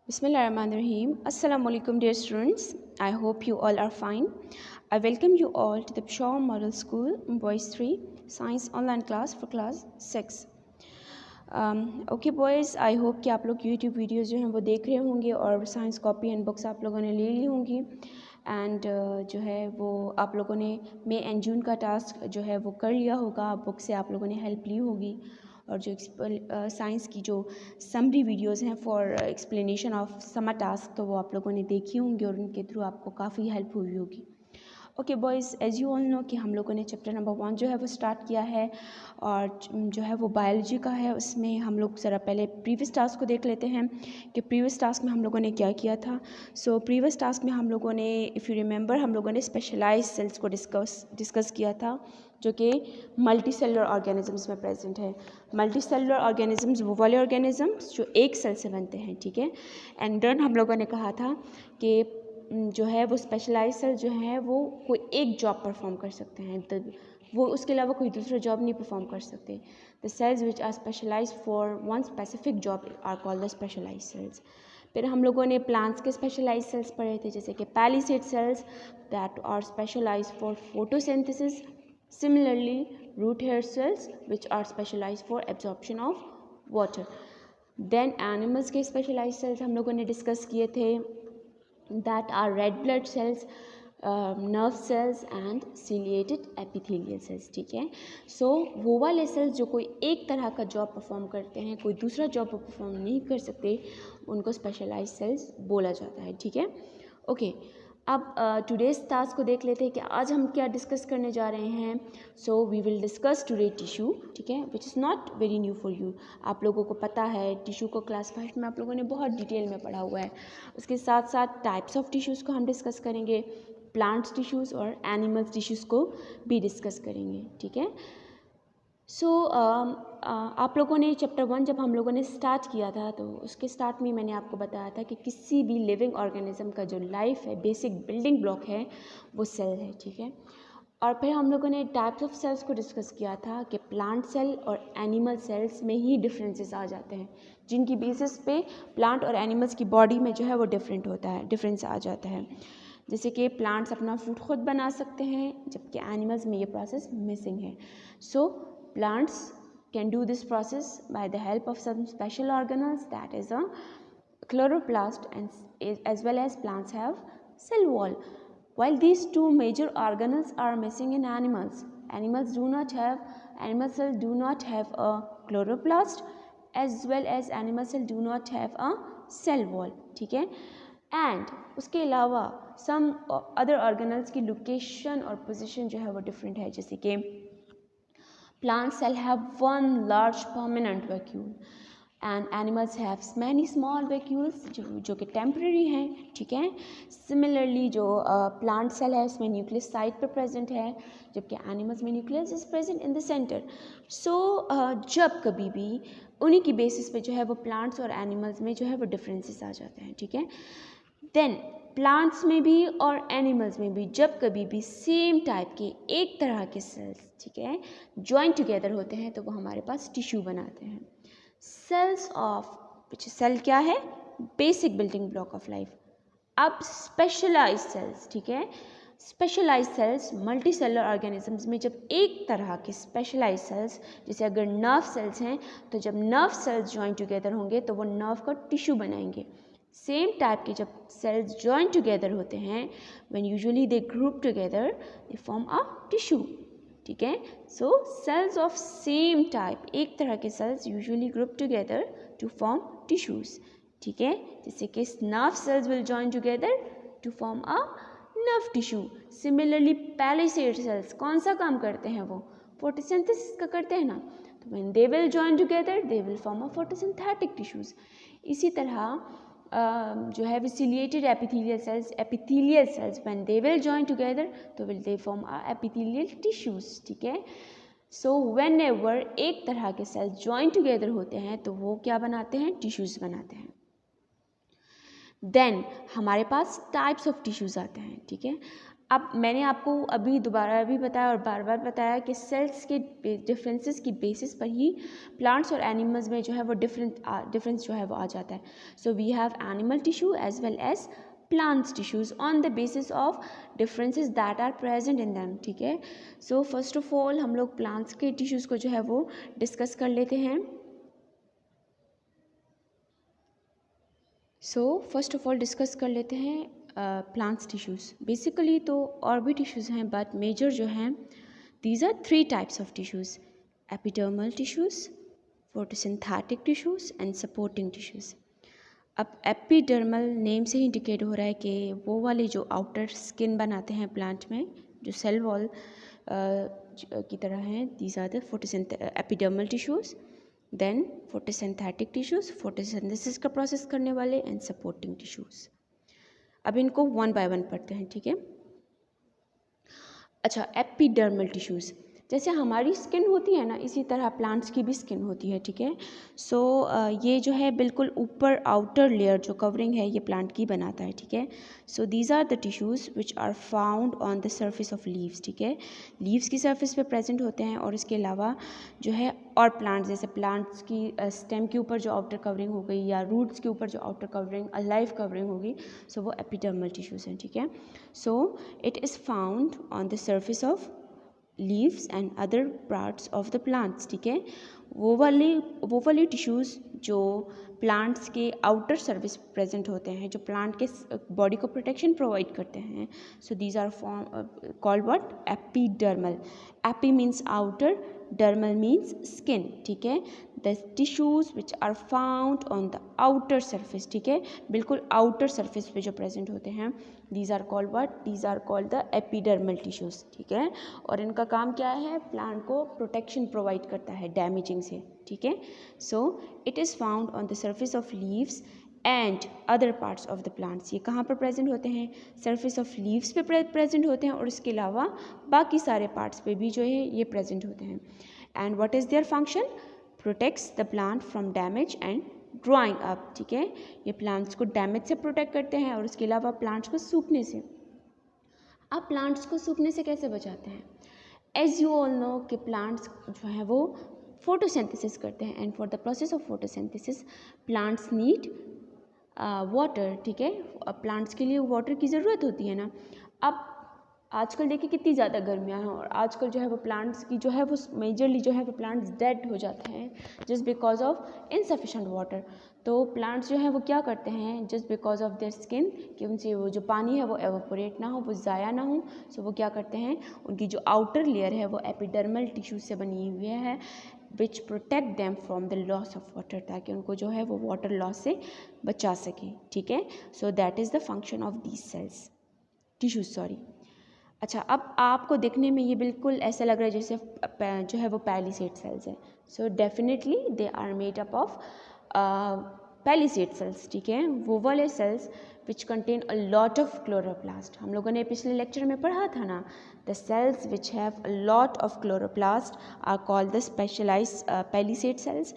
Bismillahirrahmanirrahim. Assalamu alaikum dear students. I hope you all are fine. I welcome you all to the Peshawar Model School Boys 3 Science online class for class 6. Okay boys, I hope कि आप लोग YouTube videos जो हैं वो देख रहे होंगे और साइंस कॉपी एंड बुक्स आप लोगों ने ले ली होंगी एंड जो है वो आप लोगों ने मई एंड जून का टास्क जो है वो कर लिया होगा, बुक से आप लोगों ने हेल्प ली होगी और जो साइंस की जो समरी वीडियोस हैं for explanation of summer task तो वो आप लोगों ने देखी होंगी और उनके थ्रू आपको काफ़ी हेल्प हुई होगी। Okay boys, as you all know कि हम लोगों ने चैप्टर नंबर 1 जो है वो स्टार्ट किया है और जो है वो बायोलॉजी का है। उसमें हम लोग ज़रा पहले प्रीवियस टास्क को देख लेते हैं कि प्रीवियस टास्क में हम लोगों ने क्या किया था। सो प्रीवियस टास्क में हम लोगों ने, इफ़ यू रिमेंबर, हम लोगों ने स्पेशलाइज्ड सेल्स को डिस्कस किया था जो कि मल्टी सेलुलर ऑर्गेनिजम्स में प्रेजेंट है। मल्टी सेलुलर ऑर्गेनिजम्स वो वाले ऑर्गेनिजम्स जो एक सेल से बनते हैं, ठीक है। एंड देन हम लोगों ने कहा था कि जो है वो स्पेशलाइज सेल जो है वो कोई एक जॉब परफॉर्म कर सकते हैं, तो वो उसके अलावा कोई दूसरा जॉब नहीं परफॉर्म कर सकते। The cells which are specialise for one specific job are called the specialise cells. फिर हम लोगों ने प्लांट्स के स्पेशलाइज सेल्स पढ़े थे, जैसे कि palisade cells that are specialise for photosynthesis. Similarly, root hair cells which are specialized for absorption of water. Then animals के specialized cells हम लोगों ने discuss किए थे that are red blood cells, nerve cells and ciliated epithelial cells, ठीक है। सो वो वाले सेल्स जो कोई एक तरह का जॉब परफॉर्म करते हैं, कोई दूसरा जॉब परफॉर्म नहीं कर सकते, उनको स्पेशलाइज सेल्स बोला जाता है, ठीक है। ओके, अब टुडेज टास्क को देख लेते हैं कि आज हम क्या डिस्कस करने जा रहे हैं। So we will discuss today tissue, ठीक है, which is not very new for you. आप लोगों को पता है टिश्यू को क्लास 5 में आप लोगों ने बहुत डिटेल में पढ़ा हुआ है। उसके साथ साथ टाइप्स ऑफ टिश्यूज़ को हम डिस्कस करेंगे, प्लांट्स टिश्यूज़ और एनिमल्स टिश्यूज़ को भी डिस्कस करेंगे, ठीक है। सो आप लोगों ने चैप्टर 1 जब हम लोगों ने स्टार्ट किया था तो उसके स्टार्ट में मैंने आपको बताया था कि किसी भी लिविंग ऑर्गेनिज्म का जो लाइफ है, बेसिक बिल्डिंग ब्लॉक है, वो सेल है, ठीक है। और फिर हम लोगों ने टाइप्स ऑफ सेल्स को डिस्कस किया था कि प्लांट सेल और एनिमल सेल्स में ही डिफरेंसेस आ जाते हैं, जिनकी बेसिस पे प्लांट और एनिमल्स की बॉडी में जो है वो डिफरेंट होता है, डिफरेंस आ जाता है। जैसे कि प्लांट्स अपना फूड खुद बना सकते हैं, जबकि एनिमल्स में ये प्रोसेस मिसिंग है। सो plants can do this process by the help of some special organelles, that is a chloroplast, and as well as plants have cell wall. While these two major organelles are missing in animals, animal cells do not have a chloroplast, as well as animal cell do not have a cell wall, ठीक है। And उसके अलावा some other organelles की location और position जो है वो different है, जैसे कि plants cell have one large permanent vacuole and animals have many small vacuoles जो कि टेम्पररी हैं, ठीक है। सिमिलरली जो प्लांट सेल है उसमें न्यूक्लियस साइड पर प्रेजेंट है, जबकि एनिमल्स में nucleus is present in the centre. So जब कभी भी उन्हीं की बेसिस पे जो है वो प्लांट्स और एनिमल्स में जो है वो डिफरेंसेस आ जाते हैं, ठीक है। देन प्लांट्स में भी और एनिमल्स में भी जब कभी भी सेम टाइप के एक तरह के सेल्स, ठीक है, ज्वाइन टुगेदर होते हैं तो वो हमारे पास टिश्यू बनाते हैं। सेल्स ऑफ विच सेल क्या है, basic building block of life. अब स्पेशलाइज सेल्स, ठीक है, specialise cells multicellular organisms में जब एक तरह के स्पेशलाइज सेल्स, जैसे अगर नर्व सेल्स हैं तो जब नर्व सेल्स ज्वाइन टुगेदर होंगे तो वो नर्व का टिश्यू बनाएंगे। सेम टाइप के जब सेल्स ज्वाइन टुगेदर होते हैं, when usually they group together they form a tissue, ठीक है। So cells of same type, एक तरह के cells usually group together to form tissues, ठीक है। जैसे कि nerve cells will join together to form a nerve tissue. Similarly palisade cells कौन सा काम करते हैं, वो फोटोसिंथेसिस का करते हैं ना, तो when they will join together they will form a photosynthetic tissues. इसी तरह जो है ciliated epithelial cells when they will join together तो will they form epithelial tissues, ठीक है। सो व्हेन एवर एक तरह के सेल्स जॉइन टुगेदर होते हैं तो वो क्या बनाते हैं, टिश्यूज बनाते हैं। देन हमारे पास टाइप्स ऑफ टिश्यूज आते हैं, ठीक है। अब मैंने आपको अभी दोबारा भी बताया और बार बार बताया कि सेल्स के डिफरेंसेस की बेसिस पर ही प्लांट्स और एनिमल्स में जो है वो डिफरेंस जो है वो आ जाता है. So we have animal tissue as well as plants tissues on the basis of differences that are present in them. ठीक है. सो फर्स्ट ऑफ ऑल हम लोग प्लांट्स के टिश्यूज़ को जो है वो डिस्कस कर लेते हैं. So first of all discuss कर लेते हैं प्लांट्स टिश्यूज़. बेसिकली तो और भी टिश्यूज़ हैं बट मेजर जो हैं these are 3 types of tissues: epidermal tissues, photosynthetic tissues and supporting tissues. अब एपिडर्मल नेम से ही इंडिकेट हो रहा है कि वो वाले जो आउटर स्किन बनाते हैं प्लांट में, जो सेल वॉल की तरह हैं, these are the epidermal tissues. Then photosynthetic tissues, photosynthesis का प्रोसेस करने वाले, एंड सपोर्टिंग टिश्यूज़. अब इनको वन बाय वन पढ़ते हैं. ठीक है. अच्छा, एपिडर्मल टिश्यूज़ जैसे हमारी स्किन होती है ना, इसी तरह प्लांट्स की भी स्किन होती है. ठीक है. सो ये जो है बिल्कुल ऊपर आउटर लेयर जो कवरिंग है ये प्लांट की बनाता है. ठीक है. So these are the tissues which are found on the surface of leaves. ठीक है. लीव्स की सर्फेस पे प्रेजेंट होते हैं और इसके अलावा जो है और प्लांट्स, जैसे प्लांट्स की स्टेम के ऊपर जो आउटर कवरिंग हो गई या रूट्स के ऊपर जो आउटर कवरिंग लाइव कवरिंग होगी, सो वो एपिडर्मल टिश्यूज़ हैं. ठीक है. So it is found on the surface of leaves and other parts of the plants. ठीक है. वो वाली टिश्यूज़ जो प्लांट्स के आउटर सर्फेस प्रेजेंट होते हैं, जो प्लांट के बॉडी को प्रोटेक्शन प्रोवाइड करते हैं, so these are called what? Epidermal. Epi means outer, dermal means skin. ठीक है. The tissues which are found on the outer surface. ठीक है. बिल्कुल आउटर सर्फेस पे जो प्रेजेंट होते हैं, these are called what? These are called the epidermal tissues. ठीक है. और इनका काम क्या है? प्लांट को प्रोटेक्शन प्रोवाइड करता है डैमेजिंग से. ठीक है. So it is found on the surface of leaves and other parts of the plants. ये कहाँ पर प्रेजेंट होते हैं? सर्फेस ऑफ लीव्स पे प्रेजेंट होते हैं और इसके अलावा बाकी सारे पार्ट्स पे भी जो है ये प्रेजेंट होते हैं. And what is their function? Protects the plant from damage and drawing up. ठीक है. ये प्लांट्स को डैमेज से प्रोटेक्ट करते हैं और उसके अलावा प्लांट्स को सूखने से. अब प्लांट्स को सूखने से कैसे बचाते हैं? एज यू ऑल नो कि प्लांट्स जो हैं वो फोटोसिंथेसिस करते हैं, and for the process of photosynthesis plants need water. ठीक है. प्लांट्स के लिए वाटर की ज़रूरत होती है ना. अब आजकल देखिए कितनी ज़्यादा गर्मियाँ हैं और आजकल जो है वो प्लांट्स की जो है वो मेजरली जो है वो प्लांट्स डेड हो जाते हैं just because of insufficient water. तो प्लांट्स जो है वो क्या करते हैं, just because of their skin, कि उनसे वो जो पानी है वो एवापोरेट ना हो, वो ज़ाया ना हो. सो वो क्या करते हैं, उनकी जो आउटर लेयर है वो एपिडर्मल टिश्यू से बनी हुई है विच protect them from the loss of water, ताकि उनको जो है वो वाटर लॉस से बचा सके. ठीक है. So that is the function of these cells, tissues, sorry. अच्छा, अब आपको देखने में ये बिल्कुल ऐसा लग रहा है जैसे जो है वो पैलिसेड सेल्स है. So definitely they are made up of palisade cells. ठीक है. वो वाले cells which contain a lot of chloroplast. हम लोगों ने पिछले लेक्चर में पढ़ा था ना, the cells which have a lot of chloroplast are called the specialised palisade cells.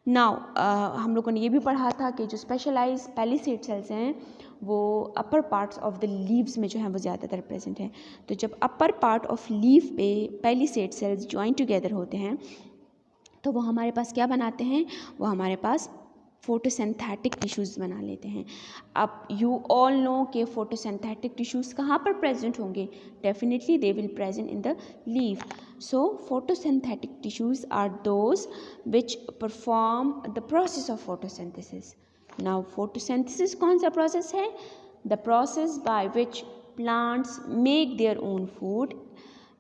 Now हम लोगों ने ये भी पढ़ा था कि जो स्पेशलाइज्ड पैलिसेड सेल्स हैं वो अपर पार्ट्स ऑफ द लीव्स में जो है वो ज़्यादातर प्रेजेंट हैं. तो जब अपर पार्ट ऑफ लीव पे पैलिसेड सेल्स ज्वाइन टुगेदर होते हैं तो वो हमारे पास क्या बनाते हैं, वो हमारे पास फोटोसिंथेटिक टिश्यूज़ बना लेते हैं. अब यू ऑल नो कि फोटोसिंथेटिक टिश्यूज़ कहाँ पर प्रेजेंट होंगे? Definitely they will present in the leave. So photosynthetic tissues are those which perform the process of photosynthesis. Now photosynthesis कौन सा प्रोसेस है? The process by which plants make their own food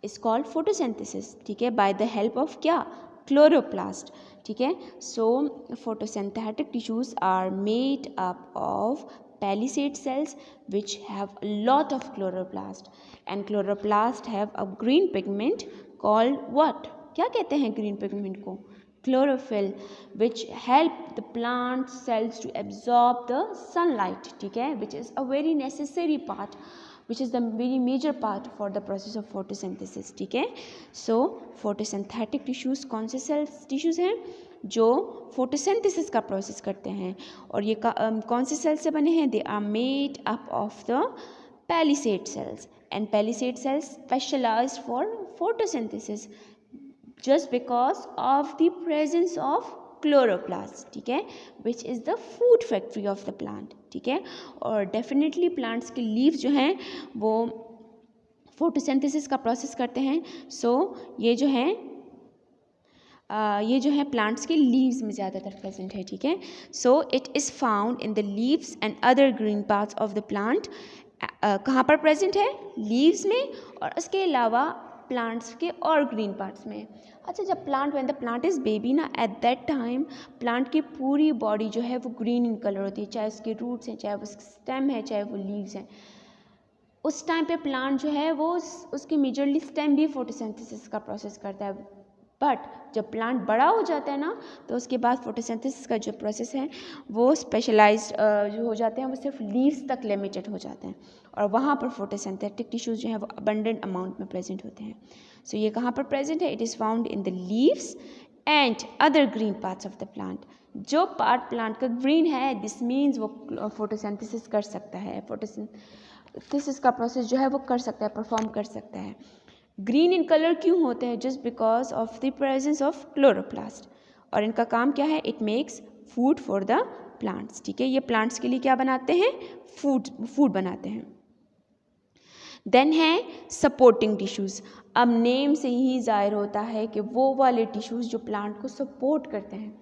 is called photosynthesis. ठीक है. By the help of क्या? Chloroplast. ठीक है. So photosynthetic tissues are made up of palisade cells which have a lot of chloroplast, and chloroplast have a green pigment called what? क्या कहते हैं green pigment को? Chlorophyll, which help the plant cells to absorb the sunlight. ठीक है. which is a very necessary part, which is the very major part for the process of photosynthesis. ठीक है. so photosynthetic tissues कौन से cells tissues हैं जो photosynthesis का process करते हैं, और ये कौन से सेल से बने हैं? They are made up of the palisade cells, and palisade cells specialized for photosynthesis just because of the presence of chloroplast, ठीक है, which is the food factory of the plant, ठीक है। और डेफिनेटली प्लांट्स के leaves जो हैं वो photosynthesis का प्रोसेस करते हैं। सो ये जो है प्लांट्स के लीव्स में ज़्यादातर प्रेजेंट है, ठीक है। So it is found in the leaves and other green parts of the plant. कहाँ पर प्रेजेंट है? लीव्स में, और उसके अलावा प्लांट्स के और ग्रीन पार्ट्स में। अच्छा, जब when the plant is baby ना, एट दैट टाइम प्लांट की पूरी बॉडी जो है वो ग्रीन इन कलर होती है, चाहे उसके रूट्स हैं, चाहे वो स्टेम है, चाहे वो लीव्स हैं। उस टाइम पे प्लांट जो है वो उसकी मेजरली स्टेम भी फोटोसिंथेसिस का प्रोसेस करता है। बट जब प्लांट बड़ा हो जाता है ना, तो उसके बाद फोटोसिंथेसिस का जो प्रोसेस है वो स्पेशलाइज्ड जो हो जाते हैं, वो सिर्फ लीव्स तक लिमिटेड हो जाते हैं, और वहाँ पर फोटोसिंथेटिक टिश्यूज़ जो हैं वो अबंडेंट अमाउंट में प्रेजेंट होते हैं। सो ये कहाँ पर प्रेजेंट है? It is found in the leaves and other green parts of the plant. जो पार्ट प्लांट का ग्रीन है, दिस मीन्स वो फोटोसिंथेसिस कर सकता है, फोटोसिंथेसिस का प्रोसेस जो है वो कर सकता है, परफॉर्म कर सकता है। ग्रीन इन कलर क्यों होते हैं? Just because of the presence of chloroplast. और इनका काम क्या है? It makes food for the plants, ठीक है। ये प्लांट्स के लिए क्या बनाते हैं? फूड बनाते हैं। देन है सपोर्टिंग टिश्यूज़। अब नेम से ही जाहिर होता है कि वो वाले टिश्यूज़ जो प्लांट को सपोर्ट करते हैं।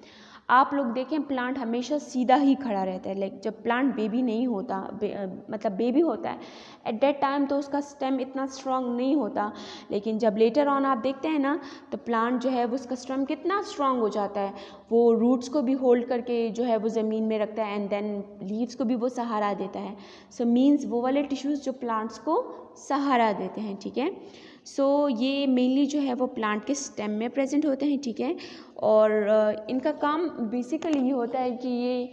आप लोग देखें, प्लांट हमेशा सीधा ही खड़ा रहता है। लाइक जब प्लांट बेबी नहीं होता, मतलब बेबी होता है, एट दैट टाइम तो उसका स्टेम इतना स्ट्रांग नहीं होता। लेकिन जब लेटर ऑन आप देखते हैं ना, तो प्लांट जो है वो उसका स्टेम कितना स्ट्रांग हो जाता है। वो रूट्स को भी होल्ड करके जो है वो ज़मीन में रखता है, एंड देन लीव्स को भी वो सहारा देता है। सो मीन्स वो वाले टिश्यूज़ जो प्लांट्स को सहारा देते हैं, ठीक है। सो ये मेनली जो है वो प्लांट के स्टेम में प्रेजेंट होते हैं, ठीक है। और इनका काम बेसिकली ये होता है कि ये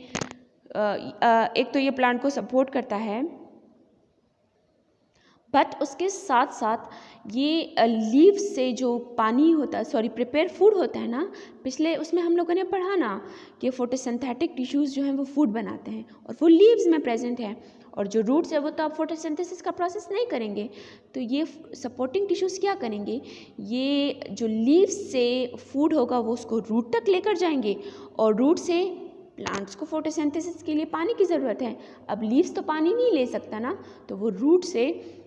एक तो ये प्लांट को सपोर्ट करता है, बट उसके साथ साथ ये लीव्स से जो पानी होता है, प्रिपेयर फूड होता है ना, पिछले उसमें हम लोगों ने पढ़ा ना कि फोटोसिंथेटिक टिश्यूज़ जो हैं वो फूड बनाते हैं, और वो लीव्स में प्रेजेंट है। और जो रूट्स है वो तो अब फोटोसिंथेसिस का प्रोसेस नहीं करेंगे, तो ये सपोर्टिंग टिश्यूज़ क्या करेंगे? ये जो लीव्स से फूड होगा वो उसको रूट तक लेकर जाएंगे, और रूट से प्लांट्स को फोटोसिंथेसिस के लिए पानी की ज़रूरत है। अब लीव्स तो पानी नहीं ले सकता ना, तो वो रूट से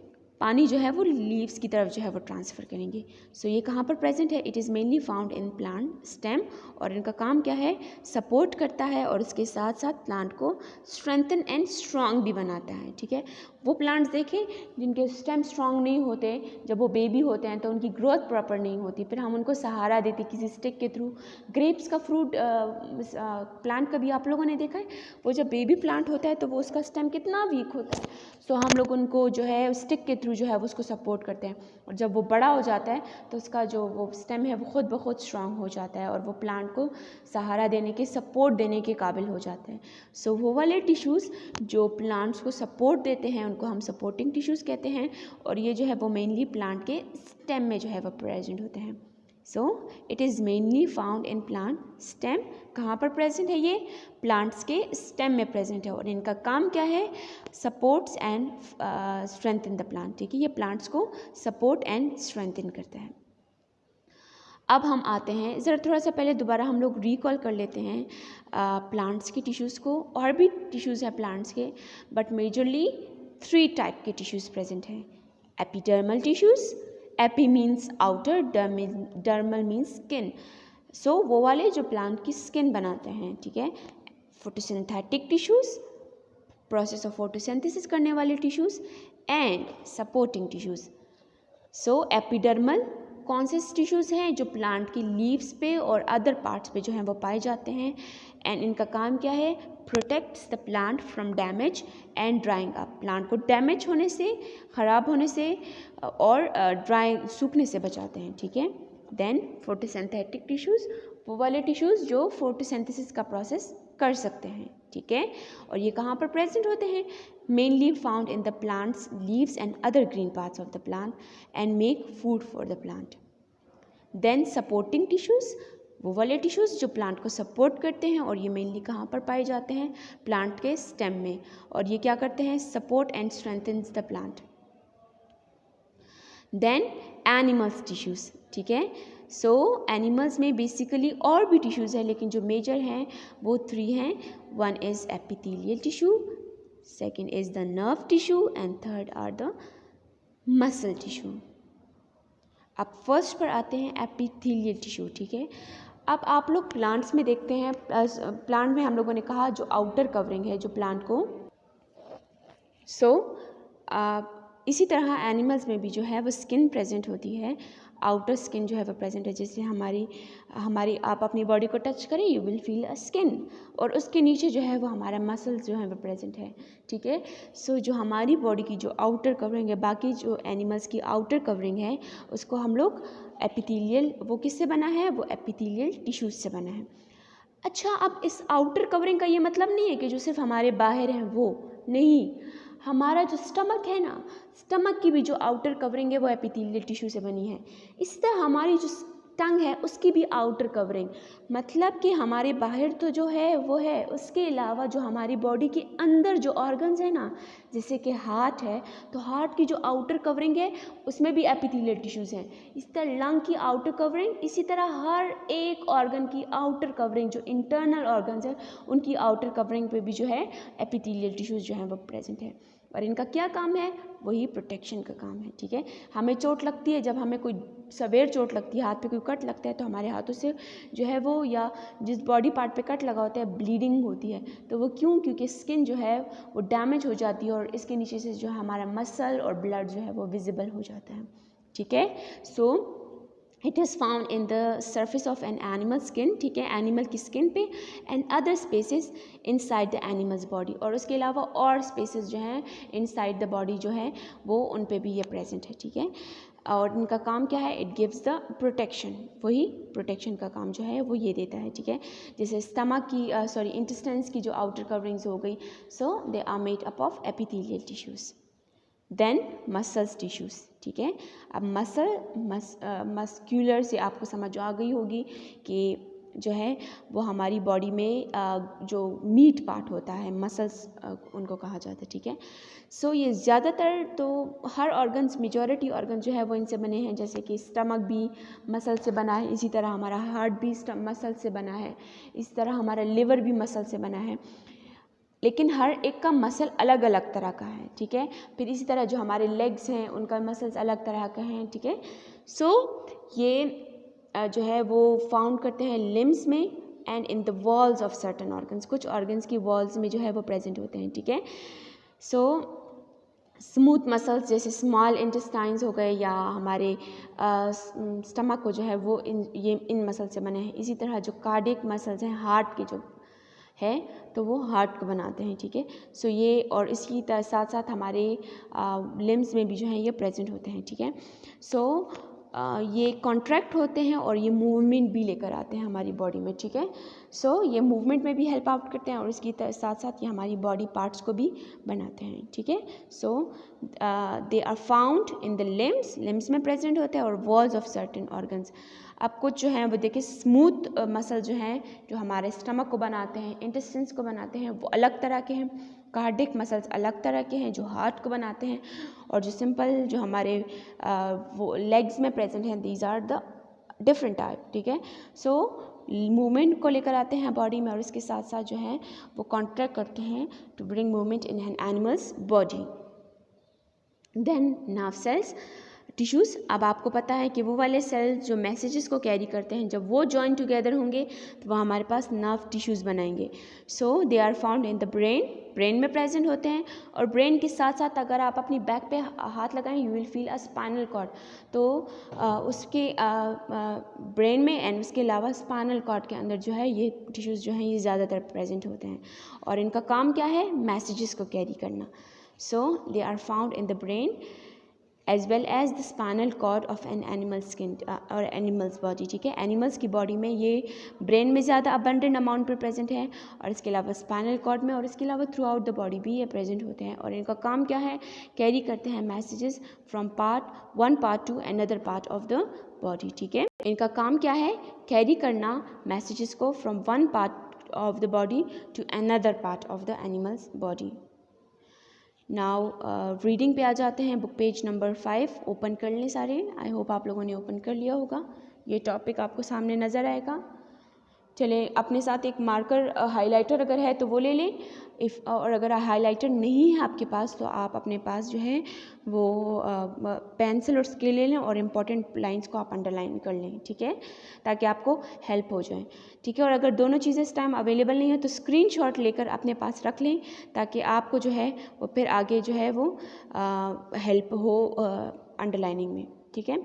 पानी जो है वो लीव्स की तरफ जो है वो ट्रांसफ़र करेंगे। सो ये कहाँ पर प्रेजेंट है? It is mainly found in plant stem, और इनका काम क्या है? सपोर्ट करता है, और इसके साथ साथ प्लांट को स्ट्रेंथन एंड स्ट्रांग भी बनाता है, ठीक है। वो प्लांट्स देखें जिनके स्टेम स्ट्रांग नहीं होते, जब वो बेबी होते हैं तो उनकी ग्रोथ प्रॉपर नहीं होती, फिर हम उनको सहारा देते किसी स्टिक के थ्रू। ग्रेप्स का फ्रूट प्लांट कभी आप लोगों ने देखा है? वो जब बेबी प्लांट होता है तो वो उसका स्टेम कितना वीक होता है। सो हम लोग उनको जो है स्टिक के थ्रू जो है वो उसको सपोर्ट करते हैं, और जब वो बड़ा हो जाता है तो उसका जो वो स्टेम है वो खुद ब खुद स्ट्रांग हो जाता है, और वो प्लांट को सहारा देने के, सपोर्ट देने के काबिल हो जाते हैं। सो वो वाले टिश्यूज़ जो प्लांट्स को सपोर्ट देते हैं उनको हम सपोर्टिंग टिश्यूज़ कहते हैं, और ये जो है वो मेनली प्लांट के स्टेम में जो है वो प्रेजेंट होते हैं। So it is mainly found in plant stem. कहाँ पर प्रेजेंट है? ये प्लांट्स के स्टेम में प्रेजेंट है, और इनका काम क्या है? Supports and strengthen the plant, ठीक है। ये प्लांट्स को सपोर्ट एंड स्ट्रेंथन करता है। अब हम आते हैं, ज़रा थोड़ा सा पहले दोबारा हम लोग रिकॉल कर लेते हैं प्लांट्स के टिश्यूज़ को। और भी टिश्यूज़ हैं प्लांट्स के, बट मेजरली 3 टाइप के टिश्यूज़ प्रेजेंट हैं। Epidermal tissues, epi means outer, dermal means skin. So वो वाले जो प्लांट की स्किन बनाते हैं, ठीक है। Photosynthetic tissues, process of photosynthesis करने वाले tissues, and supporting tissues. So epidermal कौन से टिश्यूज़ हैं? जो प्लांट की लीव्स पे और अदर पार्ट्स पे जो हैं वो पाए जाते हैं, एंड इनका काम क्या है? Protects the plant from damage and drawing up. Plant को डैमेज होने से, ख़राब होने से और सूखने से बचाते हैं, ठीक है। देन फोटोसिंथेटिक टिश्यूज़, वो वाले टिश्यूज़ जो फोटोसिंथेसिस का प्रोसेस कर सकते हैं, ठीक है। और ये कहाँ पर प्रेजेंट होते हैं? Mainly found in the plants leaves and other green parts of the plant, and make food for the plant. Then supporting tissues, वो वाले टिश्यूज़ जो प्लांट को सपोर्ट करते हैं, और ये मेनली कहाँ पर पाए जाते हैं? प्लांट के स्टेम में। और ये क्या करते हैं? Support and strengthens the plant. Then animals tissues, ठीक है। सो एनिमल्स में बेसिकली और भी टिश्यूज़ है, लेकिन जो मेजर हैं वो 3 हैं। One is epithelial tissue, second is the nerve tissue, and third are the muscle tissue. अब फर्स्ट पर आते हैं एपिथेलियल टिश्यू, ठीक है। अब आप लोग प्लांट्स में देखते हैं, प्लांट में हम लोगों ने कहा जो आउटर कवरिंग है जो प्लांट को, इसी तरह एनिमल्स में भी जो है वो स्किन प्रेजेंट होती है, आउटर स्किन जो है वो प्रेजेंट है। जैसे हमारी आप अपनी बॉडी को टच करें, you will feel a skin, और उसके नीचे जो है वो हमारा मसल्स जो है वो प्रेजेंट है, ठीक है। सो जो हमारी बॉडी की जो आउटर कवरिंग है, बाकी जो एनिमल्स की आउटर कवरिंग है, उसको हम लोग एपिथेलियल, वो किससे बना है? वो एपिथेलियल टिश्यूज से बना है। अच्छा, अब इस आउटर कवरिंग का ये मतलब नहीं है कि जो सिर्फ हमारे बाहर हैं वो नहीं, हमारा जो स्टमक है ना, स्टमक की भी जो आउटर कवरिंग है वो एपिथेलियल टिश्यू से बनी है। इस तरह हमारी जो टंग है उसकी भी आउटर कवरिंग, मतलब कि हमारे बाहर तो जो है वो है, उसके अलावा जो हमारी बॉडी के अंदर जो ऑर्गन्स है ना, जैसे कि हार्ट है, तो हार्ट की जो आउटर कवरिंग है उसमें भी एपिथेलियल टिश्यूज़ हैं। इस तरह लंग की आउटर कवरिंग, इसी तरह हर एक ऑर्गन की आउटर कवरिंग, जो इंटरनल ऑर्गन्स हैं उनकी आउटर कवरिंग पे भी जो है एपिथेलियल टिश्यूज़ जो हैं वो प्रेजेंट है। और इनका क्या काम है? वही प्रोटेक्शन का काम है, ठीक है। हमें चोट लगती है, जब हमें कोई सवेर चोट लगती है, हाथ पे कोई कट लगता है, तो हमारे हाथों से जो है वो, या जिस बॉडी पार्ट पे कट लगा होता है, ब्लीडिंग होती है। तो वो क्यों? क्योंकि स्किन जो है वो डैमेज हो जाती है, और इसके नीचे से जो है हमारा मसल और ब्लड जो है वो विजिबल हो जाता है, ठीक है। So it is found in the surface of an animal skin, ठीक है, एनिमल की स्किन पे, and other spaces inside the animals body, और उसके अलावा और स्पेसेस जो हैं इनसाइड द बॉडी जो है वो उन पे भी ये प्रेजेंट है, ठीक है। और इनका काम क्या है? इट गिव्स द प्रोटेक्शन, वही प्रोटेक्शन का काम जो है वो ये देता है, ठीक है। जैसे स्टमक की इंटेस्टाइन्स की जो आउटर कवरिंग्स हो गई, so they are made up of epithelial tissues. Then muscles tissues, ठीक है। अब मस्क्यूलर से आपको समझ आ गई होगी कि जो है वो हमारी बॉडी में जो मीट पार्ट होता है, मसल्स उनको कहा जाता है, ठीक है। सो ये ज़्यादातर तो हर ऑर्गन्स, मेजॉरिटी ऑर्गन जो है वो इनसे बने हैं, जैसे कि स्टमक भी मसल से बना है, इसी तरह हमारा हार्ट भी मसल से बना है, इसी तरह हमारा लिवर भी मसल से बना है, लेकिन हर एक का मसल अलग अलग तरह का है, ठीक है। फिर इसी तरह जो हमारे लेग्स हैं उनका मसल्स अलग तरह का हैं, ठीक है। सो ये जो है वो फाउंड करते हैं लिम्स में and in the walls of certain organs, कुछ ऑर्गन्स की वॉल्स में जो है वो प्रेजेंट होते हैं, ठीक है। सो स्मूथ मसल्स जैसे स्मॉल इंटेस्टाइन्स हो गए, या हमारे स्टमक को जो है वो इन मसल से बने हैं। इसी तरह जो कार्डियक मसल्स हैं, हार्ट के जो है, तो वो हार्ट को बनाते हैं, ठीक है। सो ये, और इसकी साथ साथ हमारे लिम्स में भी जो है ये प्रेजेंट होते हैं, ठीक है। सो ये कॉन्ट्रैक्ट होते हैं और ये मूवमेंट भी लेकर आते हैं हमारी बॉडी में, ठीक है। सो ये मूवमेंट में भी हेल्प आउट करते हैं, और इसकी साथ साथ ये हमारी बॉडी पार्ट्स को भी बनाते हैं, ठीक है। So they are found in the limbs में प्रेजेंट होते हैं, और वॉल्स ऑफ सर्टेन ऑर्गन्स। अब कुछ जो हैं वो देखिए, स्मूथ मसल जो हैं, जो हमारे स्टमक को बनाते हैं, इंटेस्टाइन्स को बनाते हैं, वो अलग तरह के हैं। कार्डिक मसल्स अलग तरह के हैं जो हार्ट को बनाते हैं, और जो सिंपल जो हमारे वो लेग्स में प्रेजेंट हैं, these are the different type, ठीक है। सो मूवमेंट को लेकर आते हैं बॉडी में, और इसके साथ साथ जो है वो कॉन्ट्रैक्ट करते हैं to bring movement in an animals body. Then nerve cells tissues. अब आपको पता है कि वो वाले सेल्स जो मैसेजेस को कैरी करते हैं, जब वो जॉइन टुगेदर होंगे तो वह हमारे पास नर्व टिश्यूज़ बनाएंगे। So they are found in the brain में प्रेजेंट होते हैं, और ब्रेन के साथ साथ अगर आप अपनी बैक पे हाथ लगाएं, you will feel a spinal cord, तो उसके ब्रेन में एंड उसके अलावा स्पाइनल कॉर्ड के अंदर जो है ये टिश्यूज़ जो हैं ये ज़्यादातर प्रेजेंट होते हैं, और इनका काम क्या है? मैसेजेस को कैरी करना। So they are found in the brain. As well as the spinal cord of an animal skin और एनिमल्स बॉडी, ठीक है। एनिमल्स की बॉडी में ये ब्रेन में ज़्यादा अबंडेंट अमाउंट पर प्रेजेंट है और इसके अलावा स्पाइनल कॉर्ड में और इसके अलावा थ्रू आउट द बॉडी भी ये प्रेजेंट होते हैं और इनका काम क्या है, कैरी करते हैं messages from one part two another part of the body, ठीक है। इनका काम क्या है, कैरी करना मैसेजेस को from one part of the body to another part of the animals body. Now reading पे आ जाते हैं। बुक पेज नंबर 5 ओपन कर लें सारे। आई होप आप लोगों ने ओपन कर लिया होगा। ये टॉपिक आपको सामने नज़र आएगा। चले अपने साथ एक मार्कर हाइलाइटर अगर है तो वो ले लें। और अगर हाइलाइटर नहीं है आपके पास तो आप अपने पास जो है वो पेंसिल और स्केल ले लें और इम्पॉर्टेंट लाइंस को आप अंडरलाइन कर लें, ठीक है, ताकि आपको हेल्प हो जाए, ठीक है। और अगर दोनों चीज़ें इस टाइम अवेलेबल नहीं है तो स्क्रीनशॉट लेकर अपने पास रख लें ताकि आपको जो है वो फिर आगे जो है वो हेल्प हो अंडरलाइनिंग में, ठीक है।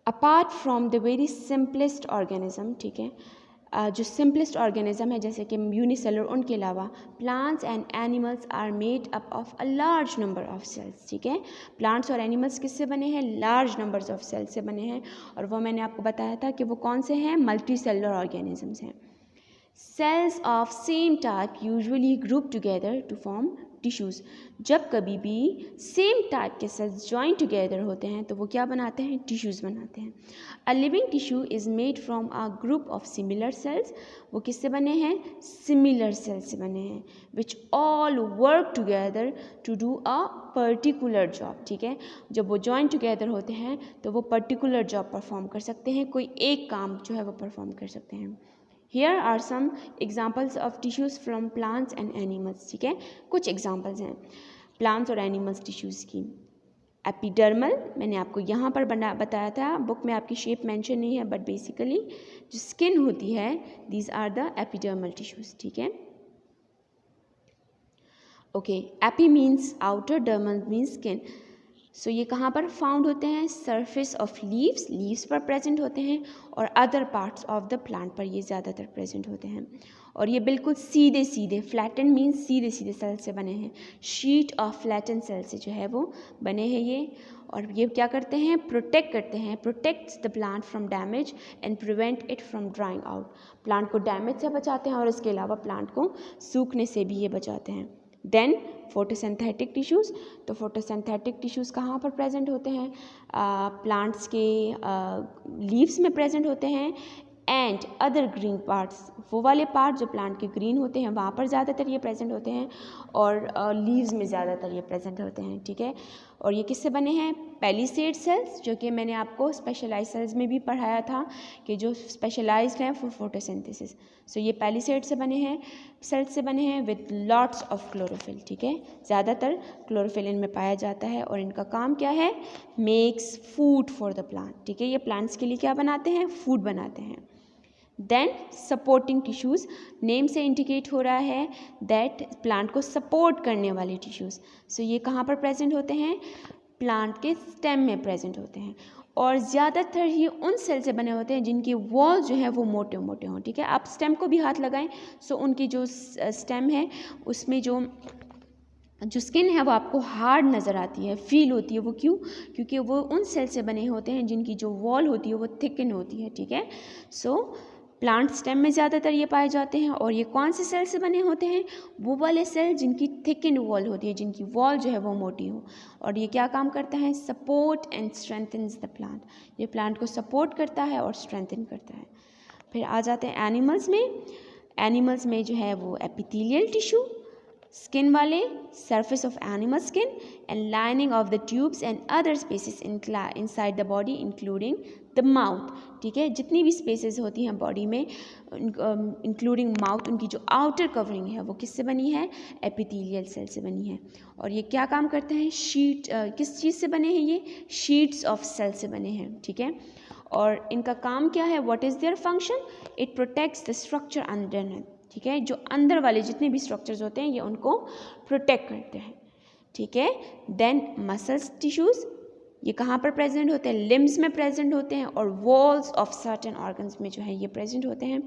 Apart from the very simplest organism, ठीक है, जो सिंपलेस्ट ऑर्गेनिज्म है जैसे कि यूनिसेलुलर, उनके अलावा plants and animals are made up of a large number of cells, ठीक है। प्लांट्स और एनिमल्स किससे बने हैं, लार्ज नंबर्स ऑफ सेल्स से बने हैं और वो मैंने आपको बताया था कि वो कौन से हैं, मल्टी सेलुलर ऑर्गेनिजम्स हैं। Cells of same type usually group together to form tissues. जब कभी भी सेम टाइप के सेल्स जॉइन टुगेदर होते हैं तो वो क्या बनाते हैं, टिश्यूज़ बनाते हैं। A living tissue is made from a group of similar cells. वो किससे बने हैं, सिमिलर सेल्स से बने हैं, which all work together to do a particular job, ठीक है। जब वो जॉइन टुगेदर होते हैं तो वो पर्टिकुलर जॉब परफॉर्म कर सकते हैं, कोई एक काम जो है वो परफॉर्म कर सकते हैं। Here are some examples of tissues from plants and animals, ठीक है। कुछ एग्जाम्पल्स हैं प्लांट्स और एनिमल्स टिश्यूज़ की। एपिडर्मल मैंने आपको यहाँ पर बताया था, बुक में आपकी शेप मेंशन नहीं है, बट बेसिकली जो स्किन होती है these are the epidermal tissues, ठीक है। Okay, epi means outer, dermal means skin. So ये कहाँ पर फाउंड होते हैं, सरफेस ऑफ लीव्स पर प्रेजेंट होते हैं और other parts of the plant पर ये ज़्यादातर प्रेजेंट होते हैं और ये बिल्कुल सीधे सीधे, फ्लैटन मीन्स सीधे सीधे सेल से बने हैं, शीट ऑफ फ्लैटन सेल से जो है वो बने हैं ये। और ये क्या करते हैं, प्रोटेक्ट करते हैं, protects the plant from damage and prevent it from drawing out. Plant को डैमेज से बचाते हैं और इसके अलावा प्लांट को सूखने से भी ये बचाते हैं। देन फोटोसिंथेटिक टिश्यूज़, तो फोटोसिंथेटिक टिश्यूज़ कहाँ पर प्रेजेंट होते हैं, प्लांट्स के लीव्स में प्रेजेंट होते हैं एंड अदर ग्रीन पार्ट्स, वो वाले पार्ट जो प्लांट के ग्रीन होते हैं वहाँ पर ज़्यादातर ये प्रेजेंट होते हैं और लीव्स में ज़्यादातर ये प्रेजेंट होते हैं, ठीक है। और ये किससे बने हैं, पैलिसेड सेल्स, जो कि मैंने आपको स्पेशलाइज सेल्स में भी पढ़ाया था कि जो स्पेशलाइज्ड हैं फॉर फोटोसिंथेसिस। सो ये पैलिसेड से बने हैं, सेल्स से बने हैं विद लॉट्स ऑफ क्लोरोफिल, ठीक है। ज़्यादातर क्लोरोफिल इनमें पाया जाता है और इनका काम क्या है, makes food for the plant, ठीक है। ये प्लांट्स के लिए क्या बनाते हैं, फूड बनाते हैं। देन सपोर्टिंग टिश्यूज़, नेम से इंडिकेट हो रहा है दैट प्लांट को सपोर्ट करने वाले टिश्यूज़। सो ये कहाँ पर प्रेजेंट होते हैं, प्लांट के स्टेम में प्रेजेंट होते हैं और ज़्यादातर ये उन सेल से बने होते हैं जिनके वॉल जो है वो मोटे मोटे हों, ठीक है। आप स्टेम को भी हाथ लगाएं सो उनकी जो स्टेम है उसमें जो स्किन है वो आपको हार्ड नज़र आती है, फील होती है। वो क्यों, क्योंकि वो उन सेल से बने होते हैं जिनकी जो वॉल होती है वो थिकन होती है, ठीक है। सो प्लांट स्टेम में ज़्यादातर ये पाए जाते हैं और ये कौन से सेल से बने होते हैं, वो वाले सेल जिनकी थिकन वॉल होती है, जिनकी वॉल जो है वो मोटी हो। और ये क्या काम करता है, support and strengthens the plant, ये प्लांट को सपोर्ट करता है और स्ट्रेंथन करता है। फिर आ जाते हैं एनिमल्स में। एनिमल्स में जो है वो एपिथेलियल टिश्यू, स्किन वाले, surface of animal skin and lining of the tubes and other spaces inside the body including the mouth, ठीक है। जितनी भी स्पेसेस होती हैं बॉडी में इंक्लूडिंग माउथ, उनकी जो आउटर कवरिंग है वो किससे बनी है, एपिथेलियल सेल से बनी है। और ये क्या काम करते हैं, शीट, किस चीज़ से बने हैं, ये शीट्स ऑफ सेल से बने हैं, ठीक है। और इनका काम क्या है, what is their function, it protects the structure underneath, ठीक है। जो अंदर वाले जितने भी स्ट्रक्चर्स होते हैं ये उनको प्रोटेक्ट करते हैं, ठीक है। देन मसल्स टिश्यूज़, ये कहाँ पर प्रेजेंट होते हैं, लिम्स में प्रेजेंट होते हैं और वॉल्स ऑफ सर्टेन ऑर्गन्स में जो है ये प्रेजेंट होते हैं।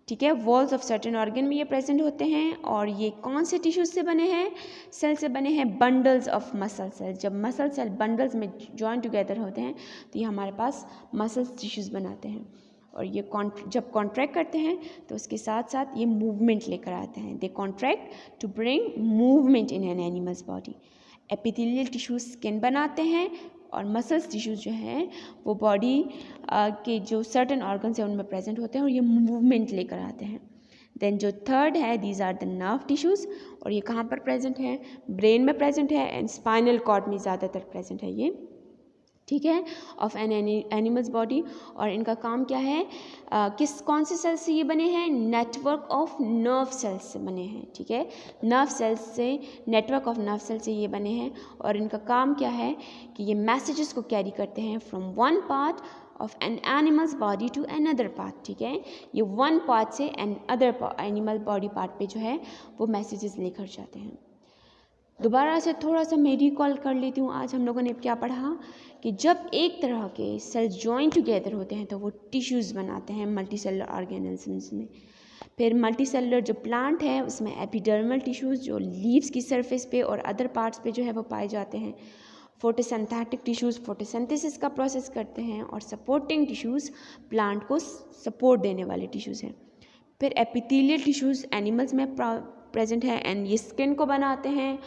ठीक है। वॉल्स ऑफ सर्टेन ऑर्गन में ये प्रेजेंट होते हैं। और ये कौन से टिश्यूज से बने हैं? सेल से बने हैं, बंडल्स ऑफ मसल सेल। जब मसल सेल बंडल्स में जॉइन टुगेदर होते हैं तो ये हमारे पास मसल टिश्यूज बनाते हैं। और ये जब कॉन्ट्रैक्ट करते हैं तो उसके साथ साथ ये मूवमेंट लेकर आते हैं। They contract to bring movement in an animals body. Epithelial tissues skin बनाते हैं और मसल्स टिश्यूज जो हैं वो बॉडी के जो सर्टेन ऑर्गन्स हैं उनमें प्रेजेंट होते हैं और ये मूवमेंट लेकर आते हैं। देन जो थर्ड है, these are the nerve tissues. और ये कहाँ पर प्रेजेंट है? ब्रेन में प्रेजेंट है एंड स्पाइनल कॉर्ड में ज़्यादातर प्रेजेंट है ये, ठीक है, ऑफ एन एनिमल्स बॉडी। और इनका काम क्या है? कौन से सेल्स से ये बने हैं? नेटवर्क ऑफ नर्व सेल्स से बने हैं, ठीक है। नर्व सेल्स से, नेटवर्क ऑफ नर्व सेल्स से ये बने हैं। और इनका काम क्या है कि ये मैसेजेस को कैरी करते हैं from one part of an animals body to another part, ठीक है। ये वन पार्ट से another animal body part पे जो है वो मैसेजेस लेकर जाते हैं। दोबारा से थोड़ा सा मैं रिकॉल कर लेती हूँ। आज हम लोगों ने क्या पढ़ा कि जब एक तरह के सेल्स जॉइन टुगेदर होते हैं तो वो टिश्यूज़ बनाते हैं मल्टी सेलुलर ऑर्गेनिजम्स में। फिर मल्टी सेलुलर जो प्लांट है उसमें एपिडर्मल टिश्यूज़ जो लीव्स की सरफेस पे और अदर पार्ट्स पे जो है वो पाए जाते हैं। फोटोसिंथेटिक टिश्यूज़ फोटोसिंथेसिस का प्रोसेस करते हैं। और सपोर्टिंग टिश्यूज़ प्लांट को सपोर्ट देने वाले टिश्यूज़ हैं। फिर एपिथेलियल टिश्यूज़ एनिमल्स में प्रेजेंट है एंड ये स्किन को बनाते हैं।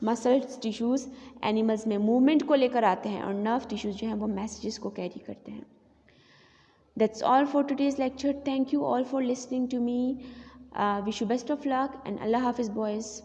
मसल्स टिश्यूज़ एनिमल्स में मूवमेंट को लेकर आते हैं और नर्व टिश्यूज़ जो हैं वो मैसेजेस को कैरी करते हैं। That's all for today's lecture. Thank you all for listening to me. Wish you best of luck and अल्लाह हाफिज़ बॉयज़।